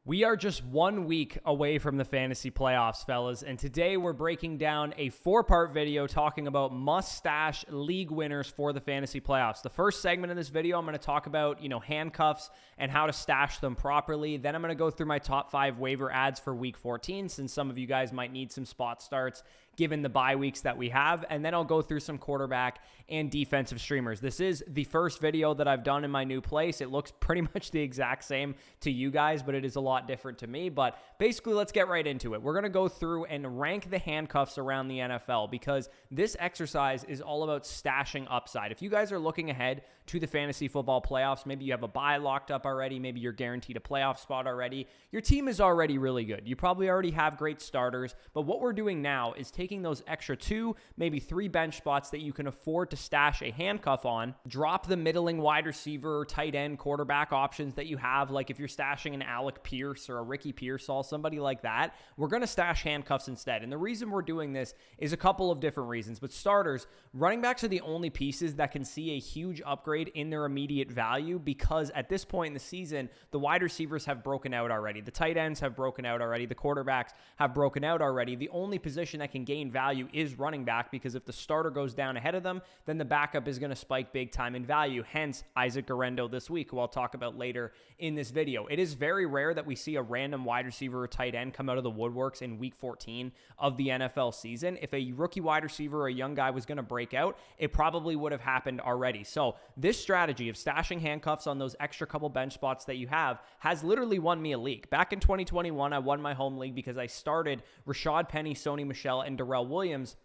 We are just 1 week away from the fantasy playoffs, fellas, and today we're breaking down a 4-part video talking about must-stash league winners for the fantasy playoffs. The first segment of this video, I'm going to talk about, handcuffs and how to stash them properly. Then I'm going to go through my top 5 waiver ads for week 14, since some of you guys might need some spot starts given the bye weeks that we have. And then I'll go through some quarterback and defensive streamers. This is the first video that I've done in my new place. It looks pretty much the exact same to you guys, but it is a lot different to me. But basically, let's get right into it. We're going to go through and rank the handcuffs around the NFL, because this exercise is all about stashing upside. If you guys are looking ahead to the fantasy football playoffs, maybe you have a bye locked up already, maybe you're guaranteed a playoff spot already, your team is already really good. You probably already have great starters, but what we're doing now is taking those extra 2, maybe 3 bench spots that you can afford to stash a handcuff on, drop the middling wide receiver, tight end, quarterback options that you have, like if you're stashing an Alec Pierce or a Ricky Pearsall, somebody like that, we're going to stash handcuffs instead. And the reason we're doing this is a couple of different reasons, but starters, running backs are the only pieces that can see a huge upgrade in their immediate value, because at this point in the season, the wide receivers have broken out already. The tight ends have broken out already. The quarterbacks have broken out already. The only position that can gain value is running back, because if the starter goes down ahead of them, then the backup is going to spike big time in value. Hence, Isaac Guerrero this week, who I'll talk about later in this video. It is very rare that we see a random wide receiver or tight end come out of the woodworks in week 14 of the NFL season. If a rookie wide receiver or a young guy was going to break out, it probably would have happened already. So this strategy of stashing handcuffs on those extra couple bench spots that you have has literally won me a league. Back in 2021, I won my home league because I started Rashad Penny, Sony Michel, and Darrell Williams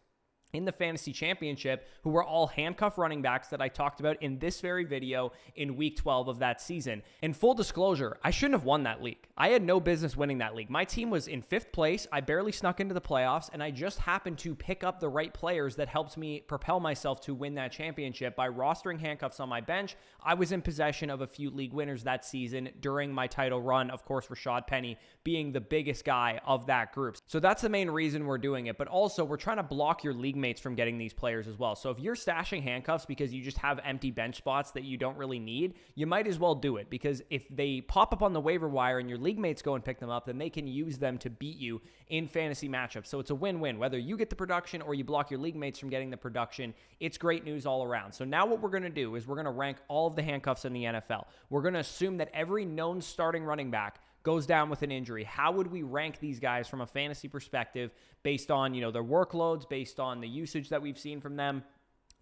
in the fantasy championship, who were all handcuff running backs that I talked about in this very video in week 12 of that season. In full disclosure, I shouldn't have won that league. I had no business winning that league. My team was in 5th place. I barely snuck into the playoffs, and I just happened to pick up the right players that helped me propel myself to win that championship by rostering handcuffs on my bench. I was in possession of a few league winners that season during my title run, of course, Rashad Penny being the biggest guy of that group. So that's the main reason we're doing it, but also we're trying to block your league mates from getting these players as well. So if you're stashing handcuffs because you just have empty bench spots that you don't really need, you might as well do it, because if they pop up on the waiver wire and your league mates go and pick them up, then they can use them to beat you in fantasy matchups. So it's a win-win. Whether you get the production or you block your league mates from getting the production, it's great news all around. So now what we're going to do is we're going to rank all of the handcuffs in the NFL. We're going to assume that every known starting running back goes down with an injury. How would we rank these guys from a fantasy perspective based on, their workloads, based on the usage that we've seen from them,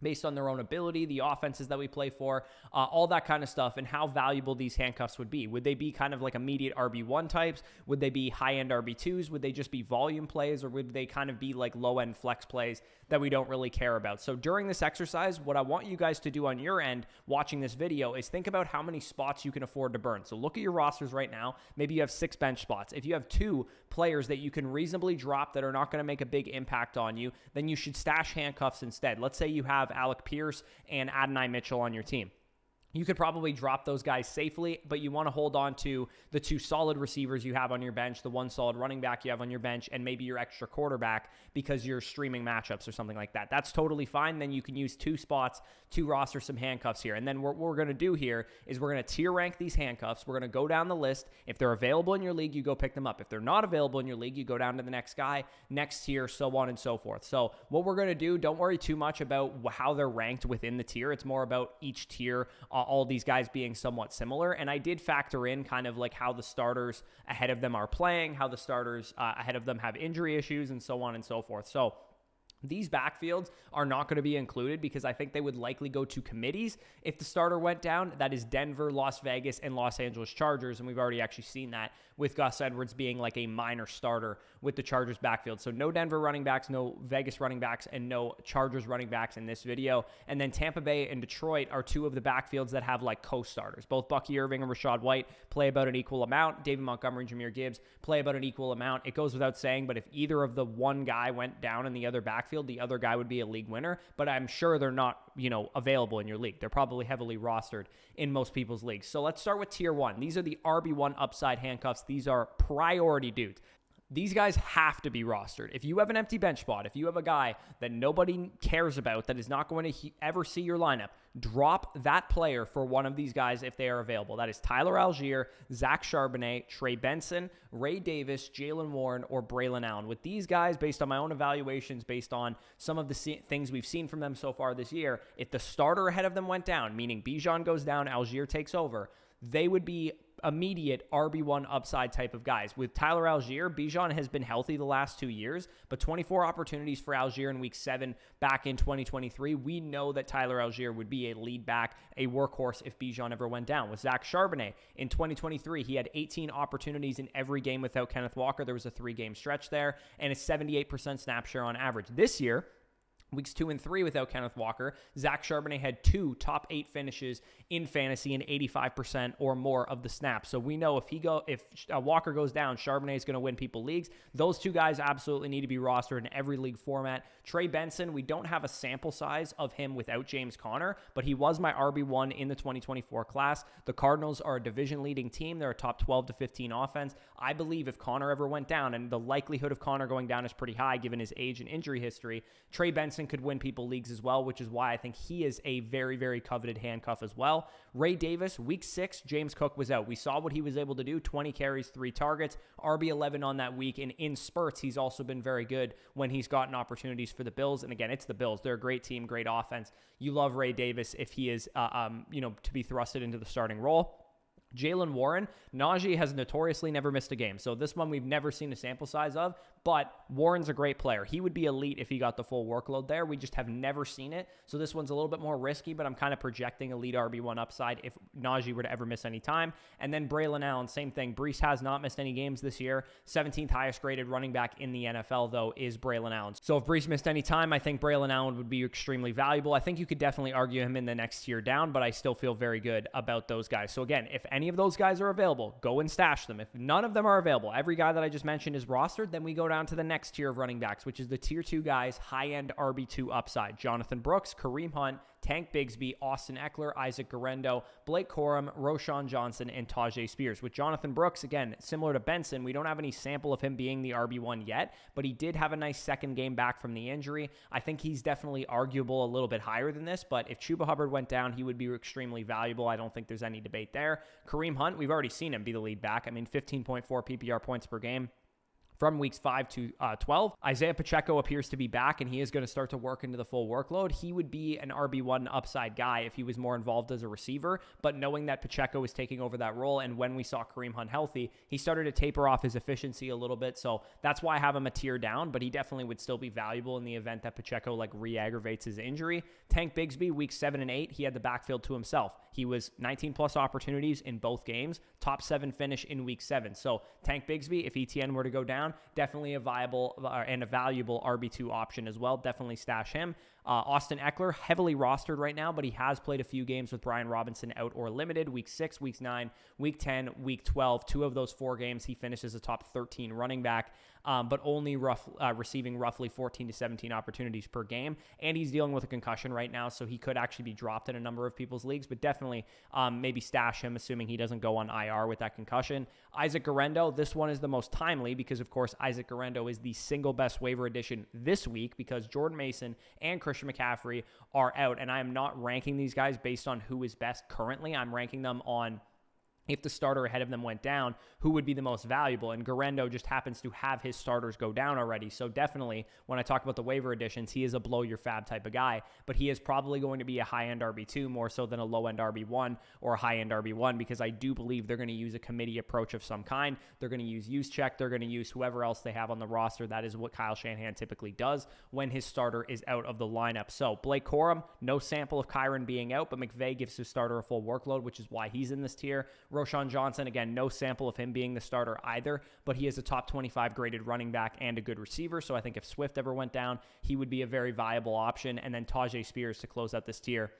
based on their own ability, the offenses that we play for, all that kind of stuff, and how valuable these handcuffs would be. Would they be kind of like immediate RB1 types? Would they be high-end RB2s? Would they just be volume plays? Or would they kind of be like low-end flex plays that we don't really care about? So during this exercise, what I want you guys to do on your end watching this video is think about how many spots you can afford to burn. So look at your rosters right now. Maybe you have 6 bench spots. If you have 2 players that you can reasonably drop that are not going to make a big impact on you, then you should stash handcuffs instead. Let's say you have Alec Pierce and Adonai Mitchell on your team. You could probably drop those guys safely, but you want to hold on to the 2 solid receivers you have on your bench, the 1 solid running back you have on your bench, and maybe your extra quarterback because you're streaming matchups or something like that. That's totally fine. Then you can use 2 spots to roster some handcuffs here. And then what we're going to do here is we're going to tier rank these handcuffs. We're going to go down the list. If they're available in your league, you go pick them up. If they're not available in your league, you go down to the next guy, next tier, so on and so forth. So what we're going to do, don't worry too much about how they're ranked within the tier. It's more about each tier, all these guys being somewhat similar. And I did factor in kind of like how the starters ahead of them are playing, how the starters ahead of them have injury issues, and so on and so forth. So these backfields are not going to be included because I think they would likely go to committees if the starter went down. That is Denver, Las Vegas, and Los Angeles Chargers, and we've already actually seen that with Gus Edwards being like a minor starter with the Chargers backfield. So no Denver running backs, no Vegas running backs, and no Chargers running backs in this video. And then Tampa Bay and Detroit are 2 of the backfields that have like co-starters. Both Bucky Irving and Rachaad White play about an equal amount. David Montgomery and Jahmyr Gibbs play about an equal amount. It goes without saying, but if either of the one guy went down in the other backfield, the other guy would be a league winner. But I'm sure they're not, available in your league. They're probably heavily rostered in most people's leagues. So let's start with tier 1. These are the RB1 upside handcuffs. These are priority dudes. These guys have to be rostered. If you have an empty bench spot, if you have a guy that nobody cares about, that is not going to ever see your lineup, drop that player for one of these guys if they are available. That is Tyler Algier, Zach Charbonnet, Trey Benson, Ray Davis, Jalen Warren, or Braylon Allen. With these guys, based on my own evaluations, based on some of the things we've seen from them so far this year, if the starter ahead of them went down, meaning Bijan goes down, Algier takes over, they would be immediate RB1 upside type of guys. With Tyler Algier, Bijan has been healthy the last 2 years, but 24 opportunities for Algier in week 7 back in 2023. We know that Tyler Algier would be a lead back, a workhorse if Bijan ever went down. With Zach Charbonnet in 2023, he had 18 opportunities in every game without Kenneth Walker. There was a 3-game stretch there, and a 78% snap share on average. This year, weeks 2 and 3 without Kenneth Walker, Zach Charbonnet had 2 top 8 finishes in fantasy and 85% or more of the snaps. So we know if Walker goes down, Charbonnet is going to win people leagues. Those 2 guys absolutely need to be rostered in every league format. Trey Benson, we don't have a sample size of him without James Conner, but he was my RB1 in the 2024 class. The Cardinals are a division-leading team. They're a top 12 to 15 offense. I believe if Conner ever went down, and the likelihood of Conner going down is pretty high given his age and injury history, Trey Benson could win people leagues as well, which is why I think he is a very, very coveted handcuff as well. Ray Davis, week 6, James Cook was out. We saw what he was able to do, 20 carries, 3 targets, RB11 on that week, and in spurts, he's also been very good when he's gotten opportunities for the Bills. And again, it's the Bills. They're a great team, great offense. You love Ray Davis if he is, to be thrusted into the starting role. Jalen Warren, Najee has notoriously never missed a game. So this one we've never seen a sample size of, but Warren's a great player. He would be elite if he got the full workload there. We just have never seen it. So this one's a little bit more risky, but I'm kind of projecting elite RB1 upside if Najee were to ever miss any time. And then Braylon Allen, same thing. Brees has not missed any games this year. 17th highest graded running back in the NFL, though, is Braylon Allen. So if Brees missed any time, I think Braylon Allen would be extremely valuable. I think you could definitely argue him in the next tier down, but I still feel very good about those guys. So again, if any of those guys are available, go and stash them. If none of them are available, every guy that I just mentioned is rostered, then we go down to the next tier of running backs, which is the tier 2 guys, high-end RB2 upside. Jonathan Brooks, Kareem Hunt, Tank Bigsby, Austin Eckler, Isaac Guerrero, Blake Corum, Roshan Johnson, and Tajay Spears. With Jonathan Brooks, again, similar to Benson, we don't have any sample of him being the RB1 yet, but he did have a nice second game back from the injury. I think he's definitely arguable a little bit higher than this, but if Chuba Hubbard went down, he would be extremely valuable. I don't think there's any debate there. Kareem Hunt, we've already seen him be the lead back. 15.4 PPR points per game from weeks 5 to 12. Isaiah Pacheco appears to be back, and he is going to start to work into the full workload. He would be an RB1 upside guy if he was more involved as a receiver, but knowing that Pacheco is taking over that role, and when we saw Kareem Hunt healthy, he started to taper off his efficiency a little bit, so that's why I have him a tier down, but he definitely would still be valuable in the event that Pacheco re-aggravates his injury. Tank Bigsby, weeks 7 and 8, he had the backfield to himself. He was 19-plus opportunities in both games, top 7 finish in week 7. So Tank Bigsby, if ETN were to go down, definitely a viable and a valuable RB2 option as well. Definitely stash him. Austin Eckler, heavily rostered right now, but he has played a few games with Brian Robinson out or limited. Week 6, week 9, week 10, week 12. 2 of those 4 games, he finishes a top 13 running back, but only receiving roughly 14 to 17 opportunities per game. And he's dealing with a concussion right now, so he could actually be dropped in a number of people's leagues, but definitely maybe stash him, assuming he doesn't go on IR with that concussion. Isaac Guerrero, this one is the most timely because, of course, Isaac Guerrero is the single best waiver addition this week because Jordan Mason and Christian McCaffrey are out, and I am not ranking these guys based on who is best currently. I'm ranking them on if the starter ahead of them went down, who would be the most valuable? And Guerrero just happens to have his starters go down already. So definitely, when I talk about the waiver additions, he is a blow your fab type of guy, but he is probably going to be a high-end RB2 more so than a low-end RB1 or a high-end RB1 because I do believe they're going to use a committee approach of some kind. They're going to use use check. They're going to use whoever else they have on the roster. That is what Kyle Shanahan typically does when his starter is out of the lineup. So Blake Corum, no sample of Kyron being out, but McVay gives his starter a full workload, which is why he's in this tier. Roshan Johnson, again, no sample of him being the starter either, but he is a top 25 graded running back and a good receiver. So I think if Swift ever went down, he would be a very viable option. And then Tajay Spears to close out this tier.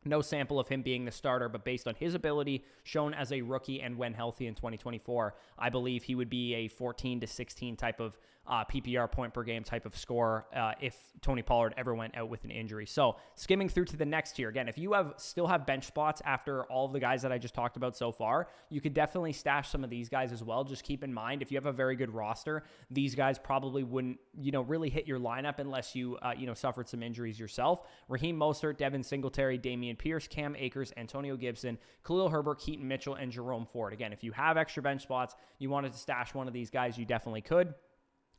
No sample of him being the starter, but based on his ability shown as a rookie and when healthy in 2024, I believe he would be a 14 to 16 type of PPR point per game type of score if Tony Pollard ever went out with an injury. So skimming through to the next tier, again, if you still have bench spots after all of the guys that I just talked about so far, you could definitely stash some of these guys as well. Just keep in mind, if you have a very good roster, these guys probably wouldn't, really hit your lineup unless you, suffered some injuries yourself. Raheem Mostert, Devin Singletary, Dameon Pierce, Cam Akers, Antonio Gibson, Khalil Herbert, Keaton Mitchell, and Jerome Ford. Again, if you have extra bench spots, you wanted to stash one of these guys, you definitely could.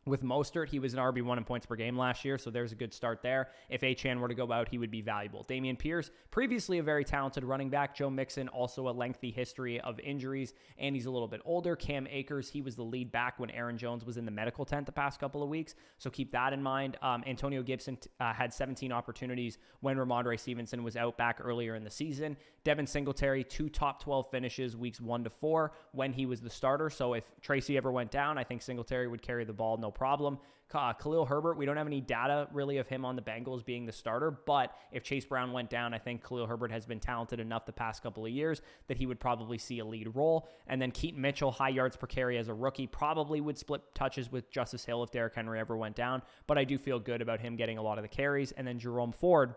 With Mostert, he was an RB1 in points per game last year, so there's a good start there. If Achane were to go out, he would be valuable. Dameon Pierce, previously a very talented running back. Joe Mixon, also a lengthy history of injuries, and he's a little bit older. Cam Akers, he was the lead back when Aaron Jones was in the medical tent the past couple of weeks, so keep that in mind. Antonio Gibson had 17 opportunities when Ramondre Stevenson was out back earlier in the season. Devin Singletary, 2 top 12 finishes weeks 1 to 4 when he was the starter, so if Tracy ever went down, I think Singletary would carry the ball, no problem. Khalil Herbert, we don't have any data really of him on the Bengals being the starter, but if Chase Brown went down, I think Khalil Herbert has been talented enough the past couple of years that he would probably see a lead role. And then Keaton Mitchell, high yards per carry as a rookie, probably would split touches with Justice Hill if Derrick Henry ever went down, but I do feel good about him getting a lot of the carries. And then Jerome Ford,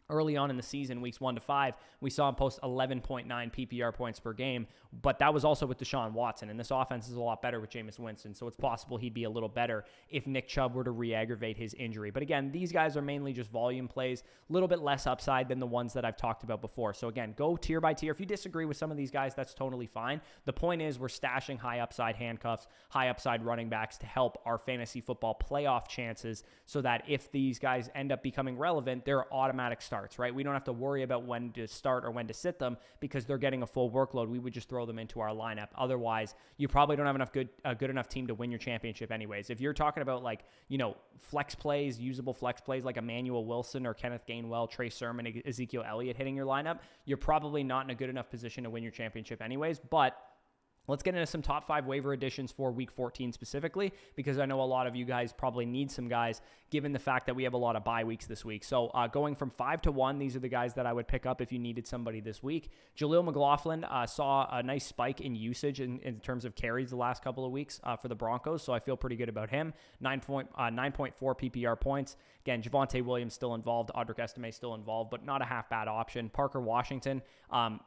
early on in the season, weeks 1 to 5, we saw him post 11.9 PPR points per game, but that was also with Deshaun Watson, and this offense is a lot better with Jameis Winston, so it's possible he'd be a little better if Nick Chubb were to re-aggravate his injury. But again, these guys are mainly just volume plays, a little bit less upside than the ones that I've talked about before. So again, go tier by tier. If you disagree with some of these guys, that's totally fine. The point is we're stashing high upside handcuffs, high upside running backs to help our fantasy football playoff chances so that if these guys end up becoming relevant, they're automatic starts, right? We don't have to worry about when to start or when to sit them because they're getting a full workload. We would just throw them into our lineup. Otherwise, you probably don't have a good enough team to win your championship anyways. If you're talking about flex plays, usable flex plays like Emmanuel Wilson or Kenneth Gainwell, Trey Sermon, Ezekiel Elliott hitting your lineup, you're probably not in a good enough position to win your championship anyways. But let's get into some top 5 waiver additions for week 14 specifically, because I know a lot of you guys probably need some guys given the fact that we have a lot of bye weeks this week. So going from 5 to 1, these are the guys that I would pick up if you needed somebody this week. Jaleel McLaughlin saw a nice spike in usage in terms of carries the last couple of weeks for the Broncos, so I feel pretty good about him. 9.4 PPR points. Again, Javonte Williams still involved, Audric Estime still involved, but not a half bad option. Parker Washington,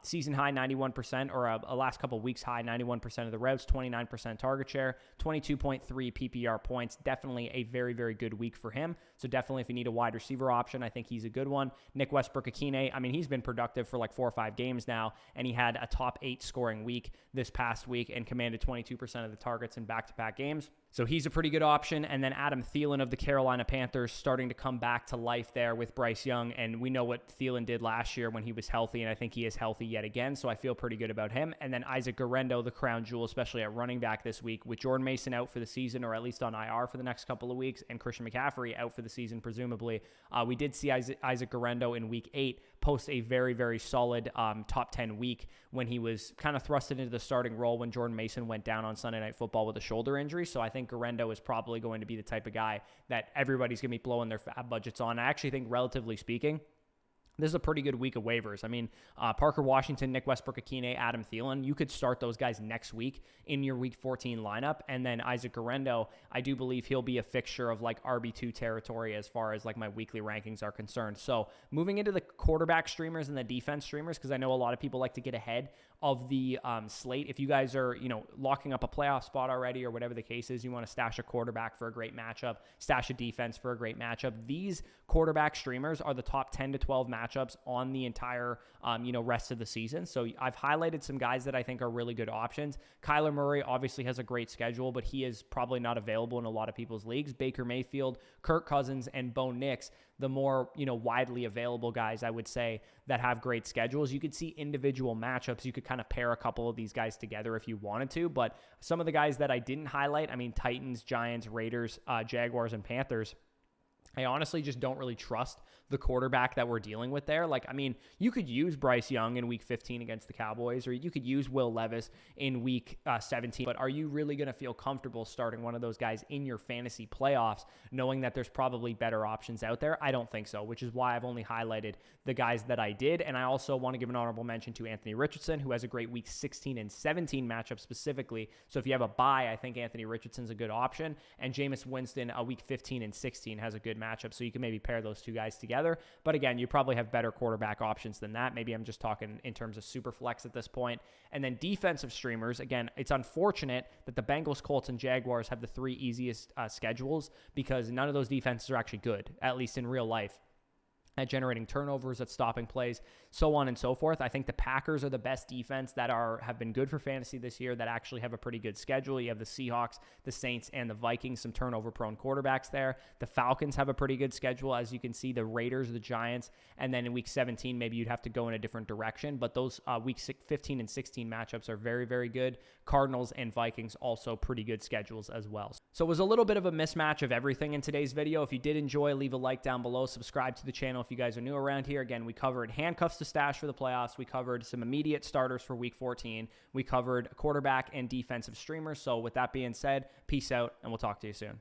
season high 91%, or a last couple of weeks high 91% of the reps, 29% target share, 22.3 PPR points. Definitely a very, very good week for him. So definitely if you need a wide receiver option, I think he's a good one. Nick Westbrook-Akine, I mean, he's been productive for like 4 or 5 games now, and he had a top 8 scoring week this past week and commanded 22% of the targets in back-to-back games. So he's a pretty good option. And then Adam Thielen of the Carolina Panthers starting to come back to life there with Bryce Young. And we know what Thielen did last year when he was healthy, and I think he is healthy yet again. So I feel pretty good about him. And then Isaac Guerrero, the crown jewel, especially at running back this week, with Jordan Mason out for the season, or at least on IR for the next couple of weeks, and Christian McCaffrey out for the season, presumably. We did see Isaac Guerrero in week 8 post a very, very solid top 10 week when he was kind of thrusted into the starting role when Jordan Mason went down on Sunday Night Football with a shoulder injury. So I think Guerrero is probably going to be the type of guy that everybody's going to be blowing their fab budgets on. I actually think, relatively speaking, this is a pretty good week of waivers. I mean, Parker Washington, Nick Westbrook-Akine, Adam Thielen, you could start those guys next week in your week 14 lineup. And then Isaac Guerrero, I do believe he'll be a fixture of like RB2 territory as far as like my weekly rankings are concerned. So moving into the quarterback streamers and the defense streamers, because I know a lot of people like to get ahead of the slate. If you guys are, locking up a playoff spot already or whatever the case is, you want to stash a quarterback for a great matchup, stash a defense for a great matchup. These quarterback streamers are the top 10 to 12 matchups on the entire, rest of the season. So I've highlighted some guys that I think are really good options. Kyler Murray obviously has a great schedule, but he is probably not available in a lot of people's leagues. Baker Mayfield, Kirk Cousins, and Bo Nix, the more, widely available guys, I would say, that have great schedules. You could see individual matchups. You could kind of pair a couple of these guys together if you wanted to, but some of the guys that I didn't highlight, I mean, Titans, Giants, Raiders, Jaguars, and Panthers, I honestly just don't really trust the quarterback that we're dealing with there. Like, I mean, you could use Bryce Young in week 15 against the Cowboys, or you could use Will Levis in week 17. But are you really going to feel comfortable starting one of those guys in your fantasy playoffs, knowing that there's probably better options out there? I don't think so, which is why I've only highlighted the guys that I did. And I also want to give an honorable mention to Anthony Richardson, who has a great week 16 and 17 matchup specifically. So if you have a bye, I think Anthony Richardson's a good option. And Jameis Winston, week 15 and 16 has a good matchup. So you can maybe pair those two guys together. But again, you probably have better quarterback options than that. Maybe I'm just talking in terms of super flex at this point. And then defensive streamers, again, it's unfortunate that the Bengals, Colts, and Jaguars have the 3 easiest schedules, because none of those defenses are actually good, at least in real life, at generating turnovers, at stopping plays, so on and so forth. I think the Packers are the best defense that have been good for fantasy this year, that actually have a pretty good schedule. You have the Seahawks, the Saints, and the Vikings, some turnover-prone quarterbacks there. The Falcons have a pretty good schedule, as you can see, the Raiders, the Giants, and then in week 17, maybe you'd have to go in a different direction. But those week 15 and 16 matchups are very, very good. Cardinals and Vikings also pretty good schedules as well. So it was a little bit of a mismatch of everything in today's video. If you did enjoy, leave a like down below. Subscribe to the channel if you guys are new around here. Again, we covered handcuffs to stash for the playoffs. We covered some immediate starters for week 14. We covered quarterback and defensive streamers. So with that being said, peace out, and we'll talk to you soon.